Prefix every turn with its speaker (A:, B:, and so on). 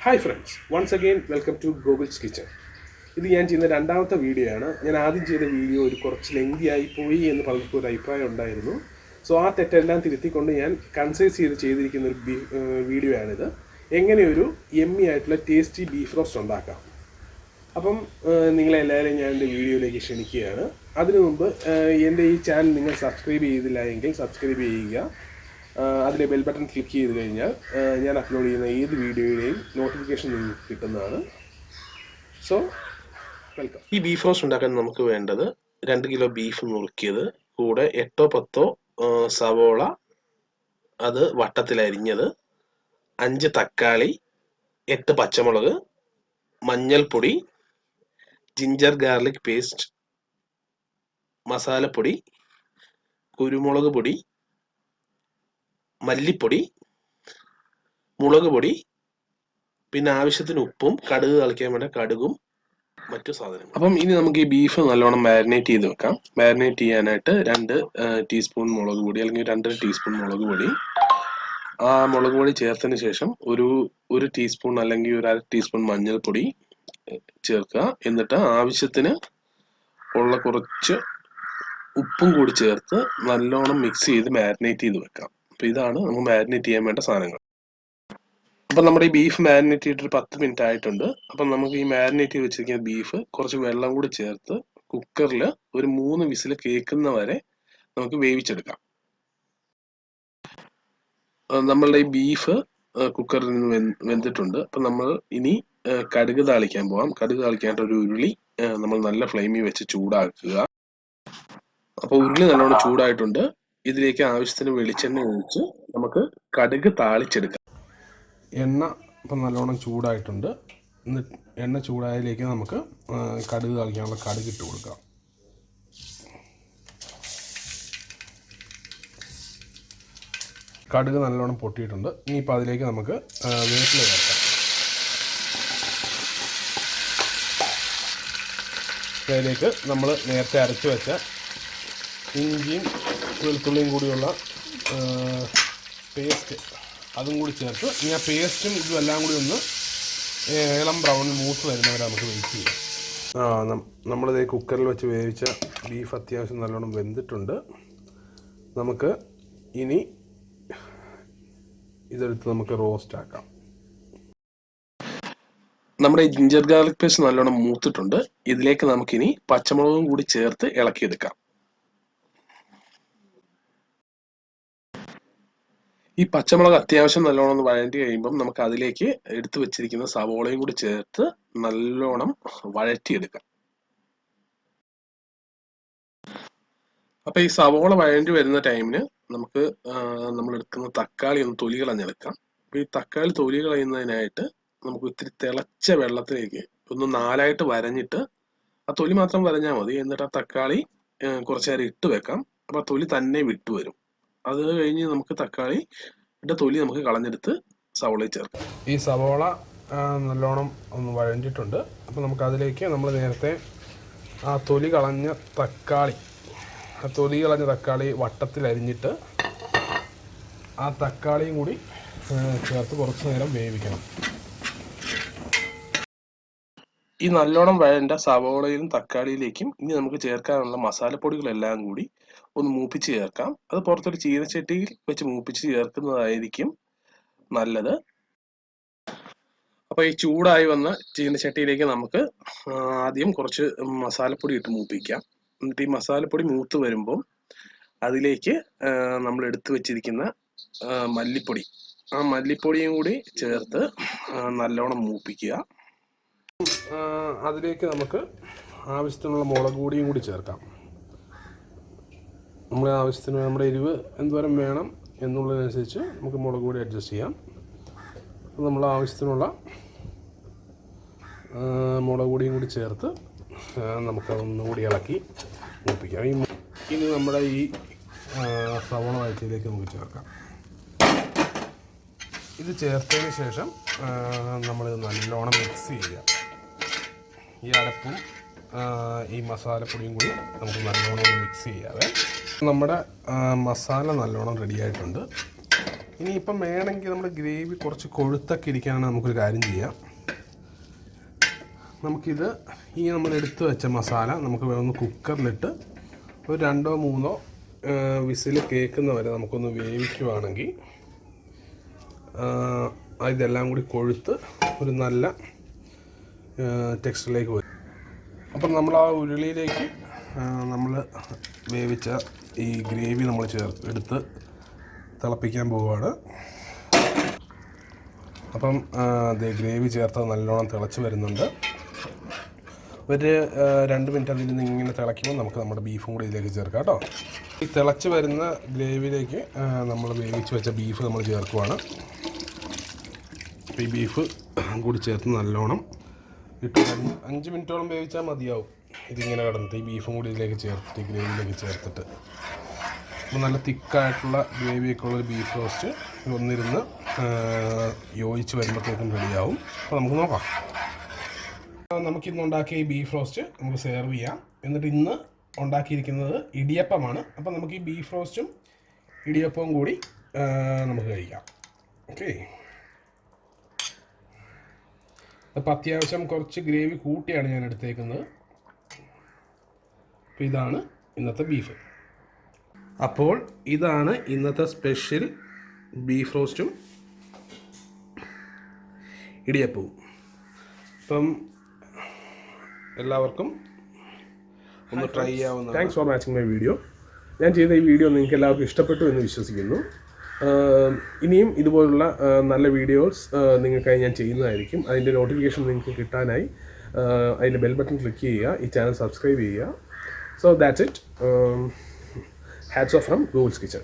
A: Hi friends, once again welcome to Gokul's kitchen. ഇത് ഞാൻ ചെയ്യുന്ന രണ്ടാമത്തെ വീഡിയോ ആണ്. ഞാൻ ആദ്യം ചെയ്ത വീഡിയോ കുറച്ച് ലെങ്തി ആയി പോയി എന്ന് പലർക്കും ഒരു അഭിപ്രായം ഉണ്ടായിരുന്നു. സോ ആ തെറ്റെല്ലാം തിരുത്തിക്കൊണ്ട് ഞാൻ കൺസൈസ് ചെയ്തിരിക്കുന്ന ഒരു വീഡിയോ ആണിത്. എങ്ങനെ ഒരു യമ്മി ആയിട്ടുള്ള ടേസ്റ്റി ബീഫ് റോസ്റ്റ് ഉണ്ടാക്കാം. അപ്പം നിങ്ങളെല്ലാവരും ഞാൻ എൻ്റെ വീഡിയോയിലേക്ക് ക്ഷണിക്കുകയാണ്. അതിനു മുമ്പ് എൻ്റെ ഈ ചാനൽ നിങ്ങൾ സബ്സ്ക്രൈബ് ചെയ്തില്ല എങ്കിൽ സബ്സ്ക്രൈബ് ചെയ്യുക. അതിലെ ബെൽ ബട്ടൺ ക്ലിക്ക് ചെയ്ത് കഴിഞ്ഞാൽ ഞാൻ അപ്ലോഡ് ചെയ്യുന്ന ഏത് വീഡിയോയുടെയും നോട്ടിഫിക്കേഷൻ നിങ്ങൾക്ക് കിട്ടുന്നതാണ്. So welcome. ഈ ബീഫ് റോസ്റ്റ് ഉണ്ടാക്കാൻ നമുക്ക് വേണ്ടത് 2 കിലോ ബീഫ് നുറുക്കിയത്, കൂടെ 8-10 സവോള അത് വട്ടത്തിലരിഞ്ഞത്, 5 തക്കാളി, 8 പച്ചമുളക്, മഞ്ഞൾപ്പൊടി, ജിഞ്ചർ ഗാർലിക് പേസ്റ്റ്, മസാലപ്പൊടി, കുരുമുളക് പൊടി, മല്ലിപ്പൊടി, മുളക് പൊടി, പിന്നെ ആവശ്യത്തിന് ഉപ്പും കടുക് കളിക്കാൻ വേണ്ട കടുകും മറ്റു സാധനങ്ങൾ. അപ്പം ഇനി നമുക്ക് ഈ ബീഫ് നല്ലോണം മാരിനേറ്റ് ചെയ്ത് വെക്കാം. മാരിനേറ്റ് ചെയ്യാനായിട്ട് 2 ടീസ്പൂൺ മുളക് പൊടി അല്ലെങ്കിൽ 2.5 ടീസ്പൂൺ മുളക് പൊടി, ആ മുളക് പൊടി ചേർത്തതിന് ശേഷം ഒരു ടീസ്പൂൺ അല്ലെങ്കിൽ ഒരു 1/2 ടീസ്പൂൺ മഞ്ഞൾപ്പൊടി ചേർക്കുക. എന്നിട്ട് ആവശ്യത്തിന് ഉള്ള കുറച്ച് ഉപ്പും കൂടി ചേർത്ത് നല്ലോണം മിക്സ് ചെയ്ത് മാരിനേറ്റ് ചെയ്ത് വെക്കാം. അപ്പോൾ ഇതാണ് നമുക്ക് മാരിനേറ്റ് ചെയ്യാൻ വേണ്ട സാധനങ്ങൾ. അപ്പം നമ്മുടെ ഈ ബീഫ് മാരിനേറ്റ് ചെയ്തിട്ട് 10 മിനിറ്റ് ആയിട്ടുണ്ട്. അപ്പം നമുക്ക് ഈ മാരിനേറ്റ് ചെയ്ത് വെച്ചിരിക്കുന്ന ബീഫ് കുറച്ച് വെള്ളം കൂടി ചേർത്ത് കുക്കറിൽ ഒരു 3 വിസിൽ കേൾക്കുന്ന വരെ നമുക്ക് വേവിച്ചെടുക്കാം. നമ്മളുടെ ഈ ബീഫ് കുക്കറിൽ നിന്ന് വെന്തിട്ടുണ്ട്. അപ്പം നമ്മൾ ഇനി കടുക് താളിക്കാൻ പോവാം. കടുക് താളിക്കാനായിട്ട് ഒരു ഉരുളി നമ്മൾ നല്ല ഫ്ലെയിമിൽ വെച്ച് ചൂടാക്കുക. അപ്പോൾ ഉരുളി നല്ലോണം ചൂടായിട്ടുണ്ട്. ഇതിലേക്ക് ആവശ്യത്തിന് വെളിച്ചെണ്ണ ഒഴിച്ച് നമുക്ക് കടുക് താളിച്ചെടുക്കാം. എണ്ണ ഇപ്പം നല്ലോണം ചൂടായിട്ടുണ്ട്. എണ്ണ ചൂടായതിലേക്ക് നമുക്ക് കടുക് താളിക്കാനുള്ള കടുക് ഇട്ട് കൊടുക്കാം. കടുക് നല്ലോണം പൊട്ടിയിട്ടുണ്ട്. ഇനിയിപ്പോൾ അതിലേക്ക് നമുക്ക് വേപ്പില ചേർക്കാം. അതിലേക്ക് നമ്മൾ നേരത്തെ അരച്ച് വെച്ച ഇഞ്ചിയും വെളുത്തുള്ളിയും കൂടിയുള്ള പേസ്റ്റ് അതും കൂടി ചേർത്ത് ഇനി ആ പേസ്റ്റും ഇതും എല്ലാം കൂടി ഒന്ന് ഇളം ബ്രൗൺ മൂത്ത് വരുന്നവരെ നമുക്ക് വെയിറ്റ് ചെയ്യാം. നമ്മളിത് കുക്കറിൽ വെച്ച് വേവിച്ച ബീഫ് അത്യാവശ്യം നല്ലോണം വെന്തിട്ടുണ്ട്. നമുക്ക് ഇനി ഇതെടുത്ത് നമുക്ക് റോസ്റ്റ് ആക്കാം. നമ്മുടെ ഈ ജിഞ്ചർ ഗാർലിക് പേസ്റ്റ് നല്ലോണം മൂത്തിട്ടുണ്ട്. ഇതിലേക്ക് നമുക്കിനി പച്ചമുളകും കൂടി ചേർത്ത് ഇളക്കിയെടുക്കാം. ഈ പച്ചമുളക് അത്യാവശ്യം നല്ലോണം ഒന്ന് വഴറ്റി കഴിയുമ്പം നമുക്ക് അതിലേക്ക് എടുത്തു വെച്ചിരിക്കുന്ന സവോളയും കൂടി ചേർത്ത് നല്ലോണം വഴറ്റിയെടുക്കാം. അപ്പൊ ഈ സവോള വഴറ്റി വരുന്ന ടൈമിന് നമുക്ക് നമ്മൾ എടുക്കുന്ന തക്കാളി ഒന്ന് തൊലി കളഞ്ഞെടുക്കാം. അപ്പൊ ഈ തക്കാളി തൊലി കളയുന്നതിനായിട്ട് നമുക്ക് ഇത്തിരി തിളച്ച വെള്ളത്തിലേക്ക് ഒന്ന് 4ആയിട്ട് വരഞ്ഞിട്ട് ആ തൊലി മാത്രം വരഞ്ഞാൽ മതി. എന്നിട്ട് ആ തക്കാളി കുറച്ചു നേരം ഇട്ട് വെക്കാം. അപ്പൊ ആ തൊലി തന്നെ വിട്ടു വരും. അത് കഴിഞ്ഞ് നമുക്ക് തക്കാളിയുടെ തൊലി നമുക്ക് കളഞ്ഞെടുത്ത് സവോളയിൽ ചേർക്കാം. ഈ സവോള നല്ലോണം ഒന്ന് വഴഞ്ഞിട്ടുണ്ട്. അപ്പോൾ നമുക്ക് അതിലേക്ക് നമ്മൾ നേരത്തെ ആ തൊലി കളഞ്ഞ തക്കാളി വട്ടത്തിൽ അരിഞ്ഞിട്ട് ആ തക്കാളിയും കൂടി ചേർത്ത് കുറച്ച് നേരം വേവിക്കണം. ഈ നല്ലോണം വഴണ്ട സവോളയിലും തക്കാളിയിലേക്കും ഇനി നമുക്ക് ചേർക്കാനുള്ള മസാലപ്പൊടികളെല്ലാം കൂടി ഒന്ന് മൂപ്പിച്ച് ചേർക്കാം. അത് പുറത്തൊരു ചീനച്ചട്ടിയിൽ വെച്ച് മൂപ്പിച്ച് ചേർക്കുന്നതായിരിക്കും നല്ലത്. അപ്പോൾ ഈ ചൂടായി വന്ന ചീനച്ചട്ടിയിലേക്ക് നമുക്ക് ആദ്യം കുറച്ച് മസാലപ്പൊടി ഇട്ട് മൂപ്പിക്കാം. എന്നിട്ട് ഈ മസാലപ്പൊടി മൂത്ത് വരുമ്പോൾ അതിലേക്ക് നമ്മൾ എടുത്തു വെച്ചിരിക്കുന്ന മല്ലിപ്പൊടി, ആ മല്ലിപ്പൊടിയും കൂടി ചേർത്ത് നല്ലോണം മൂപ്പിക്കുക. അതിലേക്ക് നമുക്ക് ആവശ്യത്തിനുള്ള മുളക് പൊടിയും കൂടി ചേർക്കാം. നമ്മുടെ ആവശ്യത്തിന് നമ്മുടെ എരിവ് എന്തോരം വേണം എന്നുള്ളതിനനുസരിച്ച് നമുക്ക് മുളക് പൊടി അഡ്ജസ്റ്റ് ചെയ്യാം. നമ്മൾ ആവശ്യത്തിനുള്ള മുളക് പൊടിയും കൂടി ചേർത്ത് നമുക്കതൊന്നുകൂടി ഇളക്കി മൂപ്പിക്കാം. ഇനി നമ്മുടെ ഈ സവോള വഴറ്റിയിലേക്ക് നമുക്ക് ചേർക്കാം. ഇത് ചേർത്തതിന് ശേഷം നമ്മളിത് നല്ലോണം മിക്സ് ചെയ്യുക. ഈ അരപ്പും ഈ മസാലപ്പൊടിയും കൂടി നമുക്ക് നല്ലോണം മിക്സ് ചെയ്യാതെ നമ്മുടെ മസാല നല്ലോണം റെഡി ആയിട്ടുണ്ട്. ഇനിയിപ്പം വേണമെങ്കിൽ നമ്മൾ ഗ്രേവി കുറച്ച് കൊഴുത്തൊക്കെ ഇരിക്കുകയാണെങ്കിൽ നമുക്കൊരു കാര്യം ചെയ്യാം. നമുക്കിത് നമ്മൾ എടുത്തു വെച്ച മസാല നമുക്ക് ഒന്ന് കുക്കറിലിട്ട് ഒരു 2-3 വിസിൽ കേൾക്കുന്ന വരെ നമുക്കൊന്ന് വേവിക്കുവാണെങ്കിൽ ഇതെല്ലാം കൂടി കൊഴുത്ത് ഒരു നല്ല ടെക്സ്ചറിലേക്ക് വരും. അപ്പം നമ്മൾ ആ ഉരുളിയിലേക്ക് നമ്മൾ വേവിച്ച ഈ ഗ്രേവി നമ്മൾ എടുത്ത് തിളപ്പിക്കാൻ പോവുകയാണ്. അപ്പം ഗ്രേവി ചേർത്ത് നല്ലോണം തിളച്ച് വരുന്നുണ്ട്. ഒരു 2 മിനിറ്റ് അതിൽ നിന്ന് ഇങ്ങനെ തിളയ്ക്കുമ്പോൾ നമുക്ക് നമ്മുടെ ബീഫും കൂടി ഇതിലേക്ക് ചേർക്കാം കേട്ടോ. ഈ തിളച്ച് വരുന്ന ഗ്രേവിയിലേക്ക് നമ്മൾ വേവിച്ച് വെച്ച ബീഫ് നമ്മൾ ചേർക്കുവാണ്. ഈ ബീഫ് കൂടി ചേർത്ത് നല്ലോണം ഇട്ട് 5 മിനിറ്റോളം വേവിച്ചാൽ മതിയാവും. ഇതിങ്ങനെ കിടന്നിട്ട് ഈ ബീഫും കൂടി ഇതിലേക്ക് ചേർത്തിട്ട് ഈ ഗ്രേവിയിലേക്ക് ചേർത്തിട്ട് അപ്പോൾ നല്ല തിക്കായിട്ടുള്ള ഗ്രേവിയൊക്കെ ഉള്ളൊരു ബീഫ് റോസ്റ്റ് ഒന്നിരുന്ന് യോജിച്ച് വരുമ്പോഴത്തേക്കും റെഡിയാവും. അപ്പോൾ നമുക്ക് നോക്കാം. നമുക്കിന്ന് ഉണ്ടാക്കിയ ഈ ബീഫ് റോസ്റ്റ് നമുക്ക് സെർവ് ചെയ്യാം. എന്നിട്ട് ഇന്ന് ഉണ്ടാക്കിയിരിക്കുന്നത് ഇടിയപ്പമാണ്. അപ്പോൾ നമുക്ക് ഈ ബീഫ് റോസ്റ്റും ഇടിയപ്പവും കൂടി നമുക്ക് കഴിക്കാം. ഓക്കെ. അപ്പോൾ അത്യാവശ്യം കുറച്ച് ഗ്രേവി കൂട്ടിയാണ് ഞാൻ എടുത്തേക്കുന്നത്. അപ്പോൾ ഇതാണ് ഇന്നത്തെ ബീഫ്. അപ്പോൾ ഇതാണ് ഇന്നത്തെ സ്പെഷ്യൽ ബീഫ് റോസ്റ്റും ഇടിയപ്പവും. അപ്പം എല്ലാവർക്കും ഒന്ന് ട്രൈ ചെയ്യാവുന്ന. Thanks for watching my video. ഞാൻ ചെയ്ത ഈ വീഡിയോ നിങ്ങൾക്ക് എല്ലാവർക്കും ഇഷ്ടപ്പെട്ടു എന്ന് വിശ്വസിക്കുന്നു. ഇനിയും ഇതുപോലുള്ള നല്ല വീഡിയോസ് നിങ്ങൾക്കായി ഞാൻ ചെയ്യുന്നതായിരിക്കും. അതിൻ്റെ നോട്ടിഫിക്കേഷൻ നിങ്ങൾക്ക് കിട്ടാനായി അതിൻ്റെ ബെൽ ബട്ടൺ ക്ലിക്ക് ചെയ്യുക, ഈ ചാനൽ സബ്സ്ക്രൈബ് ചെയ്യുക. So that's it. Hats off from Gokul's Kitchen.